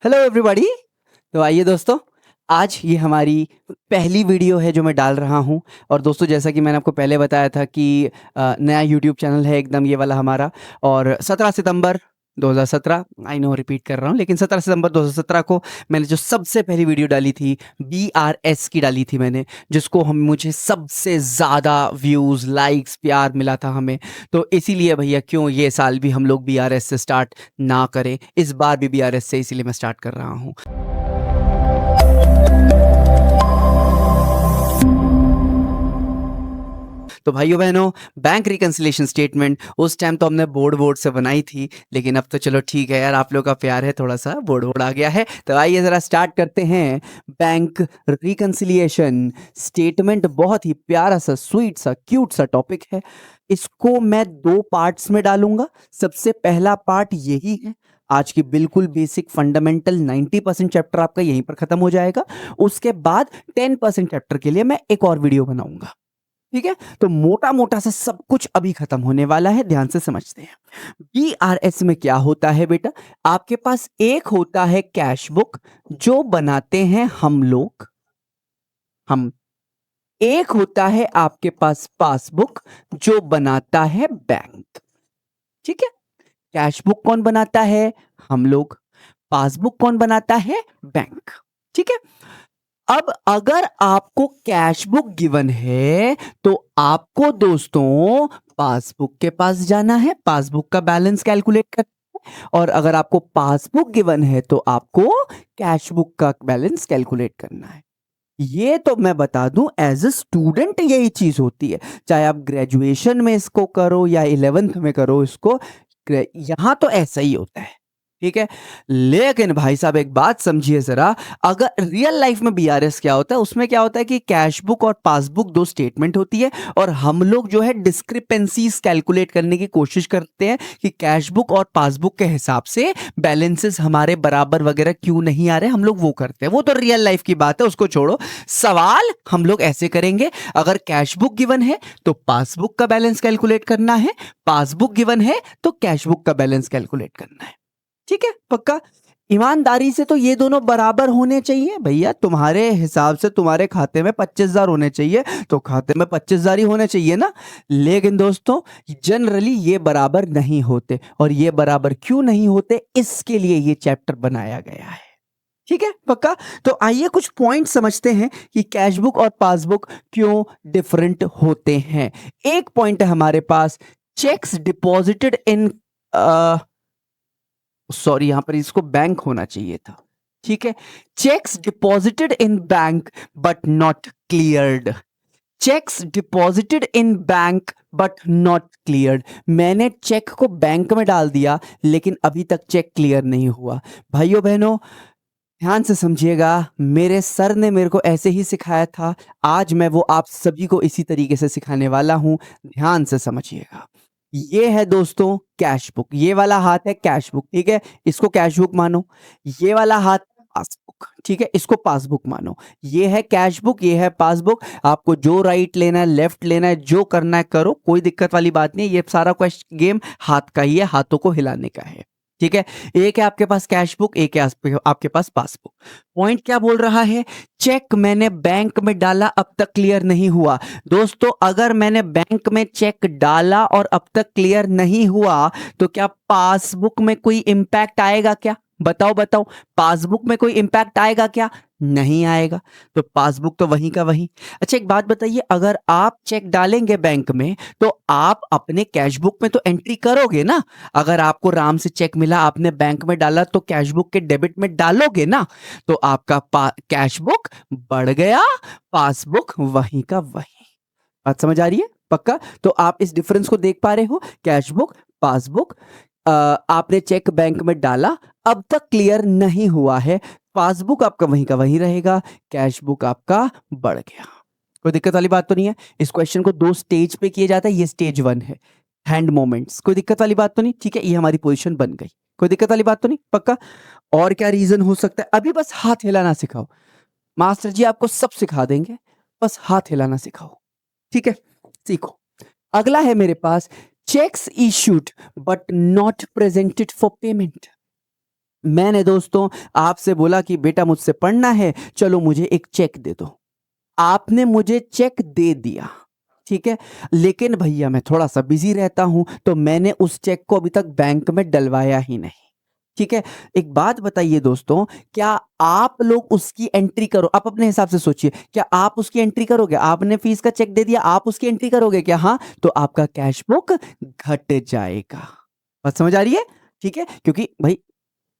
Hello everybody. तो आइए दोस्तों, आज ये हमारी पहली वीडियो है जो मैं डाल रहा हूँ। और दोस्तों, जैसा कि मैंने आपको पहले बताया था कि नया यूट्यूब चैनल है एकदम ये वाला हमारा। और 17 सितंबर 2017, आई नो रिपीट कर रहा हूँ, लेकिन 17 सितंबर 2017 को मैंने जो सबसे पहली वीडियो डाली थी BRS की डाली थी मैंने, जिसको हम मुझे सबसे ज़्यादा व्यूज़, लाइक्स, प्यार मिला था हमें। तो इसीलिए भैया क्यों ये साल भी हम लोग BRS से स्टार्ट ना करें, इस बार भी BRS से, इसीलिए मैं स्टार्ट कर रहा हूँ। तो भाइयों बहनों, बैंक रिकंसिलिएशन स्टेटमेंट उस टाइम तो हमने बोर्ड से बनाई थी, लेकिन अब तो चलो ठीक है यार, आप लोग का प्यार है, थोड़ा सा बोर्ड आ गया है। तो आइए ज़रा स्टार्ट करते हैं। बैंक रिकंसिलिएशन स्टेटमेंट बहुत ही प्यारा सा, स्वीट सा, क्यूट सा टॉपिक है। इसको मैं दो पार्ट्स में डालूंगा। सबसे पहला पार्ट यही है, आज की बिल्कुल बेसिक फंडामेंटल 90% चैप्टर आपका यहीं पर खत्म हो जाएगा। उसके बाद 10% चैप्टर के लिए मैं एक और वीडियो बनाऊंगा। ठीक है, तो मोटा मोटा सा सब कुछ अभी खत्म होने वाला है, ध्यान से समझते हैं। BRS में क्या होता है बेटा? आपके पास एक होता है कैश बुक जो बनाते हैं हम एक होता है आपके पास पासबुक जो बनाता है बैंक। ठीक है, कैश बुक कौन बनाता है? हम लोग। पासबुक कौन बनाता है? बैंक। ठीक है, अब अगर आपको कैश बुक गिवन है तो आपको दोस्तों पासबुक के पास जाना है, पासबुक का बैलेंस कैलकुलेट करना है। और अगर आपको पासबुक गिवन है तो आपको कैश बुक का बैलेंस कैलकुलेट करना है। ये तो मैं बता दूं, एज ए स्टूडेंट यही चीज होती है, चाहे आप ग्रेजुएशन में इसको करो या 11th में करो इसको, यहां तो ऐसा ही होता है। ठीक है, लेकिन भाई साहब एक बात समझिए जरा, अगर रियल लाइफ में BRS क्या होता है, उसमें क्या होता है कि कैश बुक और पासबुक दो स्टेटमेंट होती है, और हम लोग जो है डिस्क्रिपेंसीज कैलकुलेट करने की कोशिश करते हैं कि कैश बुक और पासबुक के हिसाब से बैलेंसेस हमारे बराबर वगैरह क्यों नहीं आ रहे, हम लोग वो करते हैं। वो तो रियल लाइफ की बात है, उसको छोड़ो। सवाल हम लोग ऐसे करेंगे, अगर कैश बुक गिवन है तो पासबुक का बैलेंस कैलकुलेट करना है, पासबुक गिवन है तो कैश बुक का बैलेंस कैलकुलेट करना है। ठीक है, पक्का? ईमानदारी से तो ये दोनों बराबर होने चाहिए भैया। तुम्हारे हिसाब से तुम्हारे खाते में 25,000 होने चाहिए तो खाते में 25,000 ही होने चाहिए ना। लेकिन दोस्तों, जनरली ये बराबर नहीं होते, और ये बराबर क्यों नहीं होते, इसके लिए ये चैप्टर बनाया गया है। ठीक है, पक्का? तो आइए कुछ पॉइंट समझते हैं कि कैश बुक और पासबुक क्यों डिफरेंट होते हैं। एक पॉइंट है हमारे पास, चेक्स डिपॉजिटेड इन, सॉरी यहां पर इसको बैंक होना चाहिए था। ठीक है, checks deposited in bank but not cleared. Checks deposited in bank but not cleared. मैंने चेक को बैंक में डाल दिया लेकिन अभी तक चेक क्लियर नहीं हुआ। भाइयों बहनों, ध्यान से समझिएगा, मेरे सर ने मेरे को ऐसे ही सिखाया था, आज मैं वो आप सभी को इसी तरीके से सिखाने वाला हूं। ध्यान से समझिएगा। ये है दोस्तों कैश बुक, ये वाला हाथ है कैश बुक। ठीक है, इसको कैश बुक मानो। ये वाला हाथ पासबुक। ठीक है, इसको पासबुक मानो। ये है कैश बुक, ये है पासबुक। आपको जो राइट लेना है, लेफ्ट लेना है, जो करना है करो, कोई दिक्कत वाली बात नहीं है। ये सारा क्वेश्चन गेम हाथ का ही है, हाथों को हिलाने का है। ठीक है, एक है आपके पास कैश बुक, एक है आपके पास पासबुक। पॉइंट क्या बोल रहा है? चेक मैंने बैंक में डाला, अब तक क्लियर नहीं हुआ। दोस्तों, अगर मैंने बैंक में चेक डाला और अब तक क्लियर नहीं हुआ तो क्या पासबुक में कोई इंपैक्ट आएगा क्या? बताओ बताओ, पासबुक में कोई इंपैक्ट आएगा क्या? नहीं आएगा। तो पासबुक तो वहीं का वहीं। अच्छा एक बात बताइए, अगर आप चेक डालेंगे बैंक में तो आप अपने कैश बुक में तो एंट्री करोगे ना। अगर आपको राम से चेक मिला, आपने बैंक में डाला, तो कैश बुक के डेबिट में डालोगे ना। तो आपका कैश बुक बढ़ गया, पासबुक वहीं का वहीं। बात समझ आ रही है? पक्का? तो आप इस डिफरेंस को देख पा रहे हो, कैश बुक, पासबुक। आपने चेक बैंक में डाला, अब तक क्लियर नहीं हुआ है, पासबुक आपका वहीं का वहीं रहेगा, कैश बुक आपका बढ़ गया। कोई दिक्कत वाली बात तो नहीं है? इस क्वेश्चन को दो स्टेज पे किया जाता है, ये स्टेज 1 है, हैंड मोमेंट्स। कोई दिक्कत वाली बात तो नहीं? ठीक है, ये हमारी पोजीशन बन गई। कोई दिक्कत वाली बात तो नहीं? पक्का? और क्या रीजन हो सकता है? अभी बस हाथ हिलाना सिखाओ, मास्टर जी आपको सब सिखा देंगे, बस हाथ हिलाना सिखाओ। ठीक है, सीखो। अगला है मेरे पास, cheques issued but not presented for payment. मैंने दोस्तों आपसे बोला कि बेटा मुझसे पढ़ना है, चलो मुझे एक चेक दे दो। आपने मुझे चेक दे दिया, ठीक है, लेकिन भैया मैं थोड़ा सा बिजी रहता हूं, तो मैंने उस चेक को अभी तक बैंक में डलवाया ही नहीं। ठीक है, एक बात बताइए दोस्तों, क्या आप लोग उसकी एंट्री करो? आप अपने हिसाब से सोचिए, क्या आप उसकी एंट्री करोगे? आपने फीस का चेक दे दिया, आप उसकी एंट्री करोगे क्या? हाँ, तो आपका कैश बुक घट जाएगा। बात समझ आ रही है? ठीक है, क्योंकि भाई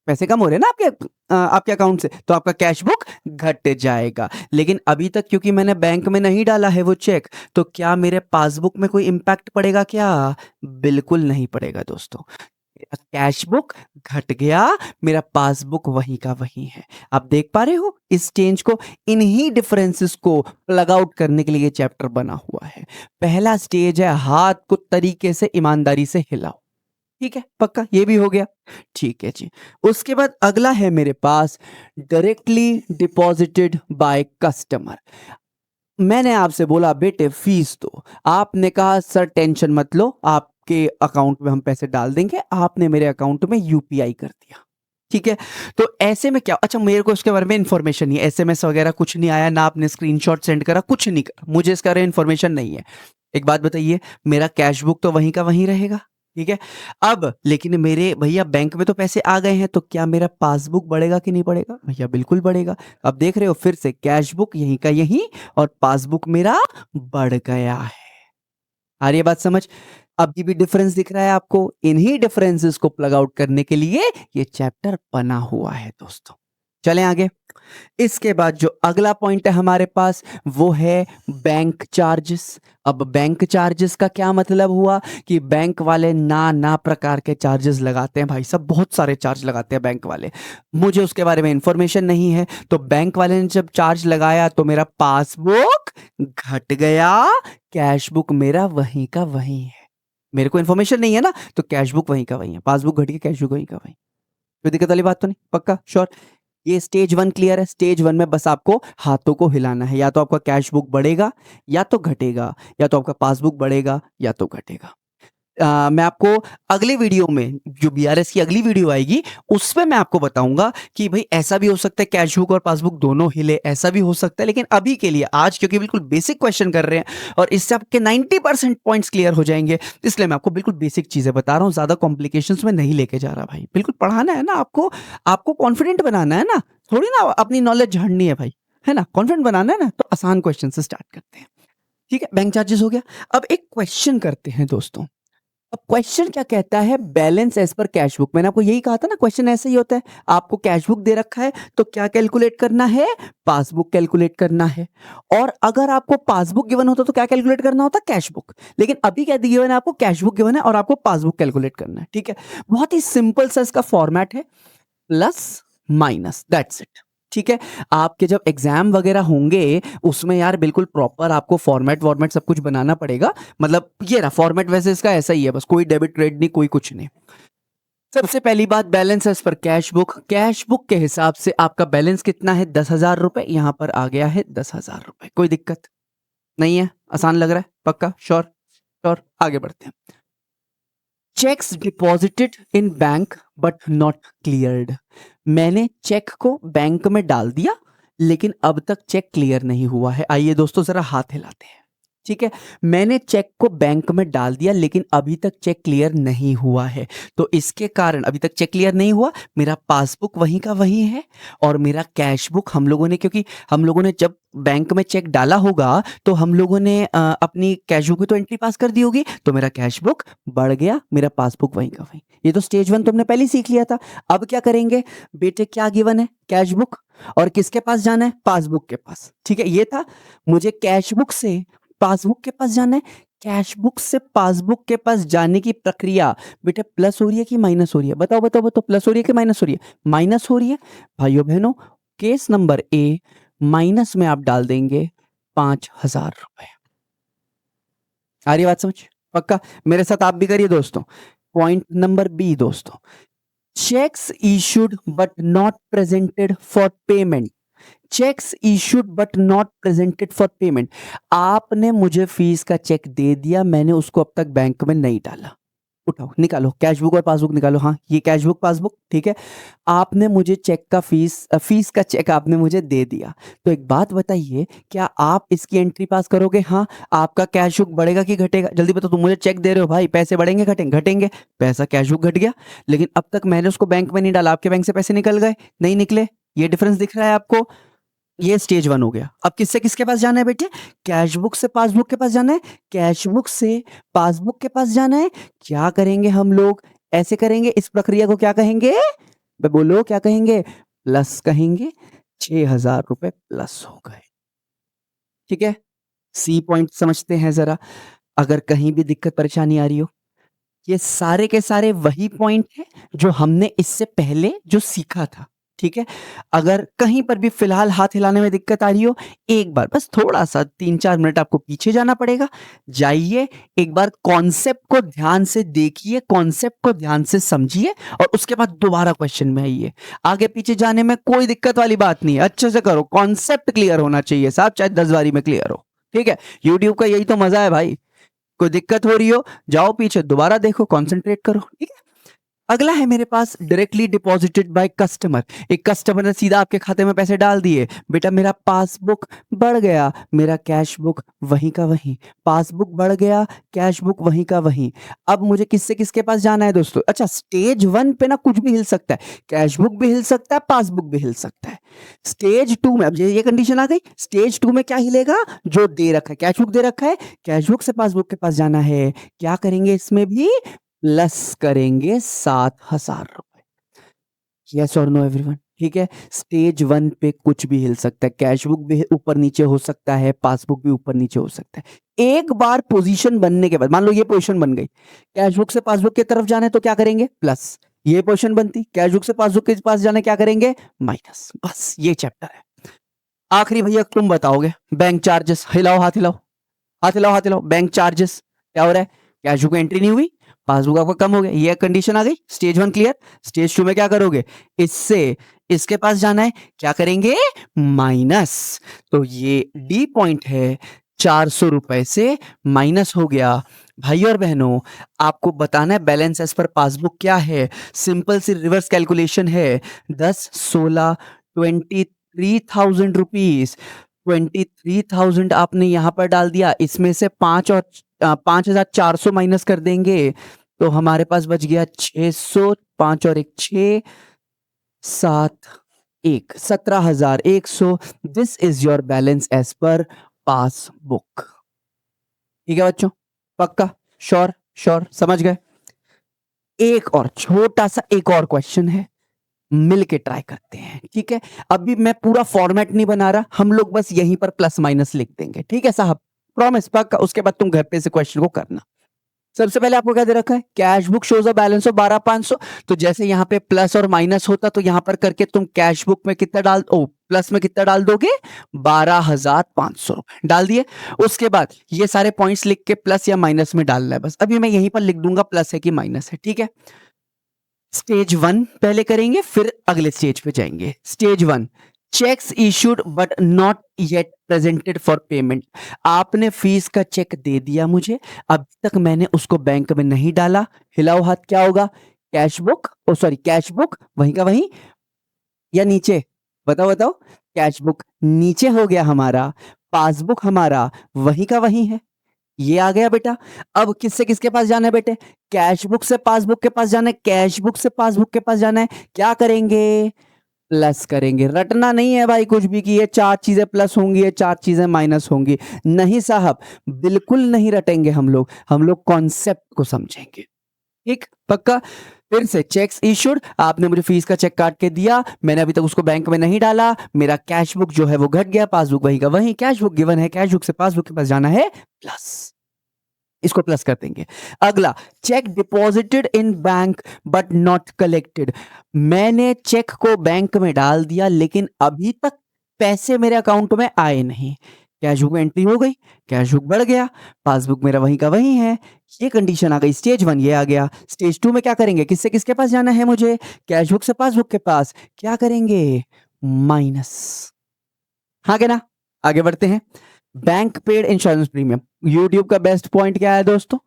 पैसे कम हो रहे हैं ना आपके अकाउंट से, तो आपका कैश बुक घट जाएगा। लेकिन अभी तक क्योंकि मैंने बैंक में नहीं डाला है वो चेक, तो क्या मेरे पासबुक में कोई इंपैक्ट पड़ेगा क्या? बिल्कुल नहीं पड़ेगा दोस्तों। कैश बुक घट गया, मेरा पासबुक वहीं का वहीं है। आप देख पा रहे हो इस चेंज को? इन्हीं डिफरेंसेस को प्लग आउट करने के लिए ये चैप्टर बना हुआ है। पहला स्टेज है हाथ को तरीके से ईमानदारी से हिलाओ। ठीक है, पक्का ये भी हो गया। ठीक है जी। उसके बाद अगला है मेरे पास डायरेक्टली डिपॉजिटेड बाय कस्टमर। मैंने आपसे बोला बेटे फीस दो, आपने कहा सर टेंशन मत लो, आपके अकाउंट में हम पैसे डाल देंगे। आपने मेरे अकाउंट में यूपीआई कर दिया। ठीक है, तो ऐसे में क्या, अच्छा मेरे को इसके बारे में इंफॉर्मेशन नहीं है, एसएमएस वगैरह कुछ नहीं आया, ना आपने स्क्रीनशॉट सेंड करा, कुछ नहीं करा, मुझे इसके बारे में इंफॉर्मेशन नहीं है। एक बात बताइए, मेरा कैश बुक तो वहीं का वहीं रहेगा। ठीक है, अब लेकिन मेरे भैया बैंक में तो पैसे आ गए हैं, तो क्या मेरा पासबुक बढ़ेगा कि नहीं बढ़ेगा? भैया बिल्कुल बढ़ेगा। अब देख रहे हो फिर से कैश बुक यहीं का यहीं और पासबुक मेरा बढ़ गया है। आ रही है बात समझ? अभी भी डिफरेंस दिख रहा है आपको? इन्हीं डिफरेंसेस को प्लग आउट करने के लिए ये चैप्टर बना हुआ है दोस्तों। चलें आगे। इसके बाद जो अगला पॉइंट है हमारे पास वो है बैंक चार्जेस। अब बैंक चार्जेस का क्या मतलब हुआ कि बैंक वाले ना प्रकार के चार्जेस लगाते हैं भाई साहब, बहुत सारे चार्ज लगाते हैं बैंक वाले। मुझे उसके बारे में इंफॉर्मेशन नहीं है, तो बैंक वाले ने जब चार्ज लगाया तो मेरा पासबुक घट गया, कैश बुक मेरा वहीं का वहीं है। मेरे को इंफॉर्मेशन नहीं है ना, तो कैश बुक वहीं का वहीं है, पासबुक घट गया, कैश बुक वहीं का वहीं। कोई दिक्कत वाली बात तो नहीं? पक्का श्योर? ये स्टेज 1 क्लियर है। स्टेज 1 में बस आपको हाथों को हिलाना है, या तो आपका कैश बुक बढ़ेगा या तो घटेगा, या तो आपका पासबुक बढ़ेगा या तो घटेगा। मैं आपको अगले वीडियो में, जो बीआरएस की अगली वीडियो आएगी, उसमें मैं आपको बताऊंगा कि भाई ऐसा भी हो सकता है कैश बुक और पासबुक दोनों हिले, ऐसा भी हो सकता है। लेकिन अभी के लिए आज क्योंकि बिल्कुल बेसिक क्वेश्चन कर रहे हैं और इससे आपके 90% पॉइंट्स क्लियर हो जाएंगे, इसलिए मैं आपको बिल्कुल बेसिक चीजें बता रहा हूं, ज्यादा कॉम्प्लिकेशंस में नहीं लेके जा रहा भाई। बिल्कुल पढ़ाना है ना आपको, आपको कॉन्फिडेंट बनाना है ना, थोड़ी ना अपनी नॉलेज झाड़नी है भाई, है ना? कॉन्फिडेंट बनाना है ना, तो आसान क्वेश्चन से स्टार्ट करते हैं। ठीक है, बैंक चार्जेस हो गया। अब एक क्वेश्चन करते हैं दोस्तों। अब क्वेश्चन क्या कहता है? Balance as per cash book. मैंने आपको यही कहा था ना, क्वेश्चन ऐसे ही होता है। आपको कैश बुक दे रखा है तो क्या कैलकुलेट करना है? पासबुक कैलकुलेट करना है। और अगर आपको पासबुक गिवन होता तो क्या कैलकुलेट करना होता? Cash book. लेकिन अभी क्या गिवन है? आपको कैश बुक गिवन है और आपको पासबुक कैलकुलेट करना है। ठीक है, बहुत ही सिंपल सा इसका फॉर्मेट है, प्लस माइनस, दैट्स इट। ठीक है, आपके जब एग्जाम वगैरह होंगे उसमें यार बिल्कुल प्रॉपर आपको फॉर्मेट वॉर्मेट सब कुछ बनाना पड़ेगा। मतलब ये रहा फॉर्मेट, वैसे इसका ऐसा ही है, बस कोई डेबिट क्रेडिट नहीं, कोई कुछ नहीं। सबसे पहली बात, balance as per cash book. Cash book के हिसाब से आपका बैलेंस कितना है? 10,000 रुपए। यहां पर आ गया है 10,000 रुपए। कोई दिक्कत नहीं है? आसान लग रहा है? पक्का श्योर? श्योर, आगे बढ़ते हैं। Checks deposited in bank but not cleared. मैंने चेक को बैंक में डाल दिया लेकिन अब तक चेक क्लियर नहीं हुआ है। आइए दोस्तों जरा हाथ हिलाते हैं। ठीक है, मैंने चेक को बैंक में डाल दिया लेकिन अभी तक चेक क्लियर नहीं हुआ है, तो इसके कारण अभी तक चेक क्लियर नहीं हुआ। मेरा पासबुक वहीं का वहीं है और मेरा कैश बुक हम लोगों ने, क्योंकि हम लोगों ने जब बैंक में चेक डाला होगा तो हम लोगों ने अपनी कैश बुक में तो एंट्री पास कर दी होगी, तो मेरा कैश बुक बढ़ गया, मेरा पासबुक वहीं का वहीं। ये तो स्टेज 1 तुमने पहले ही सीख लिया था। अब क्या करेंगे बेटे? क्या गिवन है? Cash book. और किसके पास जाना है? पासबुक के पास। ठीक है, ये था। मुझे कैश बुक से पासबुक के पास जाना है। कैश बुक से पासबुक के पास जाने की प्रक्रिया बेटे प्लस हो रही है कि माइनस हो रही है? बताओ बताओ बताओ, प्लस हो रही है कि माइनस हो रही है? माइनस हो रही है। भाइयों बहनों, केस नंबर ए, माइनस में आप डाल देंगे 5,000 रुपए। आ रही है बात समझ? पक्का? मेरे साथ आप भी करिए दोस्तों। पॉइंट नंबर बी दोस्तों, cheques issued but not presented for payment. Cheques issued but not presented for payment. आपने मुझे फीस का चेक दे दिया, मैंने उसको अब तक बैंक में नहीं डाला। उठाओ, निकालो कैश बुक और पासबुक निकालो। हाँ, ये कैश बुक पासबुक, ठीक है। आपने मुझे चेक का फीस का चेक आपने मुझे दे दिया। तो एक बात बताइए, क्या आप इसकी एंट्री पास करोगे? हाँ। आपका कैश बुक बढ़ेगा कि घटेगा? जल्दी बताओ, तुम मुझे चेक दे रहे हो भाई, पैसे बढ़ेंगे घटेंगे? घटेंगे। पैसा कैश बुक घट गया, लेकिन अब तक मैंने उसको बैंक में नहीं डाला, आपके बैंक से पैसे निकल गए, नहीं निकले। ये डिफरेंस दिख रहा है आपको? ये स्टेज 1 हो गया। अब किससे किसके पास जाना है बेटे? कैश बुक से पासबुक के पास जाना है, कैश बुक से पासबुक के पास जाना है। क्या करेंगे हम लोग? ऐसे करेंगे, इस प्रक्रिया को क्या कहेंगे? बोलो क्या कहेंगे? प्लस कहेंगे। 6,000 रुपए प्लस हो गए। ठीक है, सी पॉइंट समझते हैं जरा। अगर कहीं भी दिक्कत परेशानी आ रही हो, ये सारे के सारे वही पॉइंट हैं जो हमने इससे पहले जो सीखा था। ठीक है, अगर कहीं पर भी फिलहाल हाथ हिलाने में दिक्कत आ रही हो, एक बार बस थोड़ा सा 3-4 मिनट आपको पीछे जाना पड़ेगा। जाइए, एक बार कॉन्सेप्ट को ध्यान से देखिए, कॉन्सेप्ट को ध्यान से समझिए, और उसके बाद दोबारा क्वेश्चन में आइए। आगे पीछे जाने में कोई दिक्कत वाली बात नहीं है, अच्छे से करो। कॉन्सेप्ट क्लियर होना चाहिए साहब, चाहे 10 बारी में क्लियर हो। ठीक है, यूट्यूब का यही तो मजा है भाई। कोई दिक्कत हो रही हो, जाओ पीछे, दोबारा देखो, कंसंट्रेट करो। ठीक है, अगला है मेरे पास डायरेक्टली डिपॉजिटेड बाय कस्टमर। एक कस्टमर ने सीधा आपके खाते में पैसे डाल दिए। बेटा मेरा पासबुक बढ़ गया, मेरा कैश बुक वहीं का वहीं। पासबुक बढ़ गया, कैश बुक वहीं का वहीं। अब मुझे किससे किसके पास जाना है दोस्तों? अच्छा, स्टेज 1 पे ना कुछ भी हिल सकता है, कैश बुक भी हिल सकता है, पासबुक भी हिल सकता है। स्टेज 2 में अब ये कंडीशन आ गई, स्टेज 2 में क्या हिलेगा? जो दे रखा है, कैश बुक दे रखा है, कैश बुक से पासबुक के पास जाना है। क्या करेंगे इसमें भी? प्लस करेंगे 7,000 रुपए। यस और नो एवरीवन? ठीक है, स्टेज 1 पे कुछ भी हिल सकता है, कैश बुक भी ऊपर नीचे हो सकता है, पासबुक भी ऊपर नीचे हो सकता है। एक बार पोजीशन बनने के बाद, मान लो ये पोजीशन बन गई, कैश बुक से पासबुक की तरफ जाना है तो क्या करेंगे? प्लस। ये पोजीशन बनती, कैश बुक से पासबुक के पास जाना है, क्या करेंगे? माइनस। बस ये चैप्टर है। आखिरी भैया तुम बताओगे, बैंक चार्जेस। हिलाओ हाथ, हिलाओ हाथ, हिलाओ हाथ, हिलाओ। बैंक चार्जेस क्या हो रहा है? कैश बुक एंट्री नहीं हुई, पासबुक आपका कम हो गया, ये कंडीशन आ गई। Stage 1 clear. स्टेज 2 में क्या करोगे? इससे इसके पास जाना है, क्या करेंगे? माइनस। तो ये डी पॉइंट है, 400 रुपए से माइनस हो गया। भाई और बहनों, आपको बताना है बैलेंस एज पर पासबुक क्या है। सिंपल सी रिवर्स कैलकुलेशन है। 10, 16, 23,000 रुपीज। 23,000 आपने यहां पर डाल दिया, इसमें से 5,400 माइनस कर देंगे तो हमारे पास बच गया 600। 5 और 1 6, 7 1 17,100। This is your balance as per passbook. ठीक है बच्चों, पक्का? श्योर? श्योर, समझ गए? एक और छोटा सा एक और क्वेश्चन है, मिल के ट्राई करते हैं। ठीक है, अभी मैं पूरा फॉर्मेट नहीं बना रहा, हम लोग बस यहीं पर प्लस माइनस लिख देंगे। ठीक है साहब, प्रॉमिस पक्का? उसके बाद तुम घर पे से क्वेश्चन को करना। सबसे पहले आपको क्या दे रखा है? Cash book shows a balance of 12,500। तो जैसे यहाँ पे प्लस और माइनस होता तो यहां पर करके तुम कैश बुक में कितना डाल, ओ प्लस में कितना डाल दोगे? 12,500 डाल दिए। उसके बाद ये सारे पॉइंट्स लिख के प्लस या माइनस में डालना है बस। अभी मैं यहीं पर लिख दूंगा प्लस है कि माइनस है। ठीक है, स्टेज 1 पहले करेंगे, फिर अगले स्टेज पे जाएंगे। Stage 1, cheques issued but not yet presented for payment. आपने फीस का चेक दे दिया मुझे, अब तक मैंने उसको बैंक में नहीं डाला। हिलाओ हाथ, क्या होगा? कैश बुक, ओ सॉरी, कैश बुक वहीं का वहीं या नीचे? बताओ बताओ। कैश बुक नीचे हो गया हमारा, पासबुक हमारा वहीं का वहीं है। ये आ गया बेटा। अब किससे किसके पास जाना है बेटे? कैश बुक से पासबुक के पास जाना है, कैश बुक से पासबुक के पास जाना है। क्या करेंगे? प्लस करेंगे। रटना नहीं है भाई कुछ भी कि ये 4 चीजें प्लस होंगी, ये 4 चीजें माइनस होंगी। नहीं साहब, बिल्कुल नहीं रटेंगे हम लोग कॉन्सेप्ट को समझेंगे। ठीक, पक्का? फिर से, चेक्स इशूड, आपने मुझे फीस का चेक काट के दिया, मैंने अभी तक उसको बैंक में नहीं डाला, मेरा कैश बुक जो है वो घट गया, पासबुक वही का वही। कैश बुक गिवन है, कैश बुक से पासबुक के पास जाना है, प्लस। इसको प्लस कर देंगे। अगला, check deposited in bank but not collected. मैंने चेक को बैंक में डाल दिया लेकिन अभी तक पैसे मेरे अकाउंट में आए नहीं। कैश बुक में एंट्री हो गई, कैश बुक बढ़ गया, पासबुक मेरा वहीं का वहीं है। ये कंडीशन आ गई। स्टेज 1 ये आ गया। स्टेज 2 में क्या करेंगे? किससे किसके पास जाना है मुझे? कैश बुक से पासबुक के पास। क्या करेंगे? माइनस। हाँ क्या ना? आगे बढ़ते हैं। Bank paid insurance premium. YouTube का बेस्ट पॉइंट क्या है दोस्तों?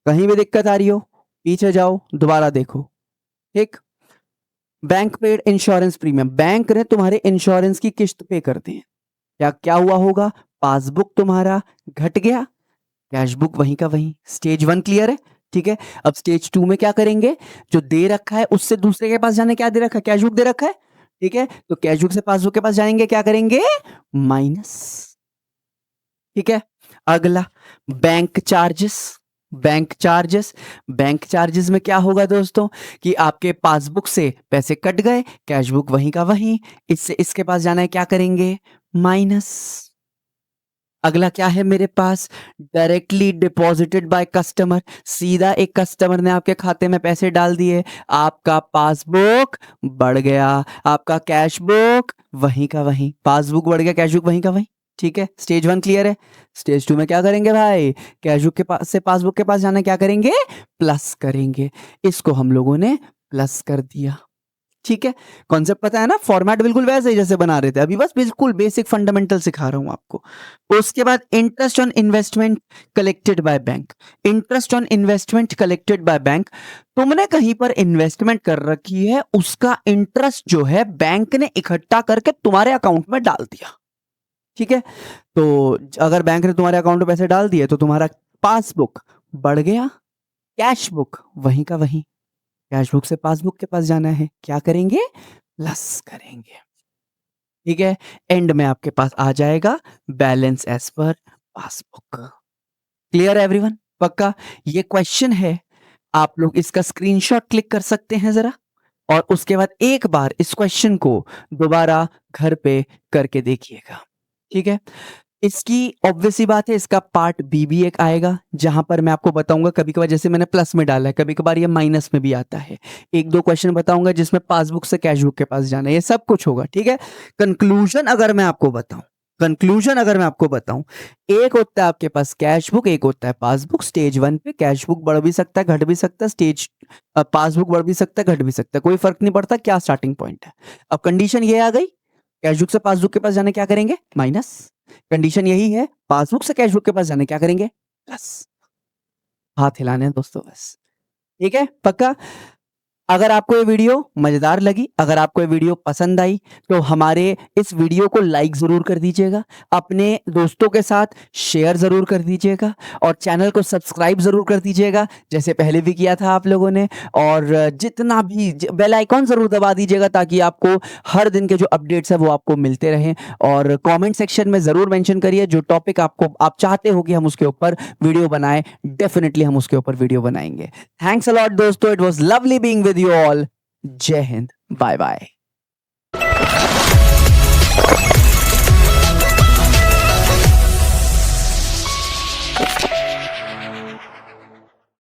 कहीं भी दिक्कत आ रही हो, पीछे जाओ, दोबारा देखो। ठीक, bank paid insurance premium, bank ने तुम्हारे इंश्योरेंस की किस्त पे कर दी है। क्या क्या हुआ होगा, पासबुक तुम्हारा घट गया, कैश बुक वहीं का वहीं। स्टेज 1 क्लियर है, ठीक है। अब स्टेज 2 में क्या करेंगे, जो दे रखा है उससे दूसरे के पास जाने, क्या दे रखा है, कैश बुक दे रखा है, ठीक है। तो कैश बुक से पासबुक के पास जाएंगे, क्या करेंगे, माइनस, ठीक है। अगला bank charges, bank charges, bank charges में क्या होगा दोस्तों कि आपके पासबुक से पैसे कट गए, कैश बुक वहीं का वहीं, इससे इसके पास जाना है, क्या करेंगे, माइनस। अगला क्या है मेरे पास, डायरेक्टली डिपॉजिटेड बाय कस्टमर, सीधा एक कस्टमर ने आपके खाते में पैसे डाल दिए, आपका पासबुक बढ़ गया, आपका कैश बुक वहीं का वहीं, पासबुक बढ़ गया, कैश बुक वहीं का वहीं, ठीक है। स्टेज 1 क्लियर है। स्टेज 2 में क्या करेंगे भाई, कैश बुक के पास से पासबुक के पास जाना, क्या करेंगे, प्लस करेंगे। इसको हम लोगों ने प्लस कर दिया, ठीक है। कॉन्सेप्ट पता है ना, फॉर्मेट बिल्कुल वैसे ही जैसे बना रहे थे अभी, बस बिल्कुल बेसिक फंडामेंटल सिखा रहा हूं आपको। उसके बाद interest on investment collected by bank, interest on investment collected by bank, तुमने कहीं पर इन्वेस्टमेंट कर रखी है, उसका इंटरेस्ट जो है बैंक ने इकट्ठा करके तुम्हारे अकाउंट में डाल दिया, ठीक है। तो अगर बैंक ने तुम्हारे अकाउंट में पैसे डाल दिए तो तुम्हारा पासबुक बढ़ गया, कैश बुक वहीं का वहीं, कैश बुक से पासबुक के पास जाना है, क्या करेंगे, प्लस करेंगे, ठीक है। एंड में आपके पास आ जाएगा balance as per passbook. Clear everyone, पक्का। ये क्वेश्चन है, आप लोग इसका स्क्रीनशॉट क्लिक कर सकते हैं जरा, और उसके बाद एक बार इस क्वेश्चन को दोबारा घर पे करके देखिएगा, ठीक है। इसकी ऑब्वियस सी बात है, इसका पार्ट बी भी एक आएगा, जहां पर मैं आपको बताऊंगा, कभी कभार जैसे मैंने प्लस में डाला है, कभी कभार ये माइनस में भी आता है। एक दो क्वेश्चन बताऊंगा जिसमें पासबुक से कैश बुक के पास जाना है, ये सब कुछ होगा, ठीक है। कंक्लूजन अगर मैं आपको बताऊं, कंक्लूजन अगर मैं आपको बताऊं, एक होता है आपके पास कैश बुक, एक होता है पासबुक। स्टेज 1 पे कैश बुक बढ़ भी सकता है, घट भी सकता है, स्टेज पासबुक बढ़ भी सकता है, घट भी सकता है, कोई फर्क नहीं पड़ता क्या स्टार्टिंग पॉइंट है। अब कंडीशन ये आ गई, कैश बुक से पासबुक के पास जाने क्या करेंगे, माइनस। कंडीशन यही है, पासबुक से कैश बुक के पास जाने क्या करेंगे, प्लस। हाथ हिलाने हैं दोस्तों बस, ठीक है, पक्का। अगर आपको ये वीडियो मजेदार लगी, अगर आपको ये वीडियो पसंद आई, तो हमारे इस वीडियो को लाइक जरूर कर दीजिएगा, अपने दोस्तों के साथ शेयर जरूर कर दीजिएगा, और चैनल को सब्सक्राइब जरूर कर दीजिएगा जैसे पहले भी किया था आप लोगों ने। और जितना भी बेल आइकॉन जरूर दबा दीजिएगा ताकि आपको हर दिन के जो अपडेट्स है वो आपको मिलते रहें। और कमेंट सेक्शन में जरूर मेंशन करिए जो टॉपिक आपको आप चाहते हो कि हम उसके ऊपर वीडियो बनाएं, डेफिनेटली हम उसके ऊपर वीडियो बनाएंगे। थैंक्स अ लॉट दोस्तों, it was lovely being with you all. जय हिंद, बाय बाय।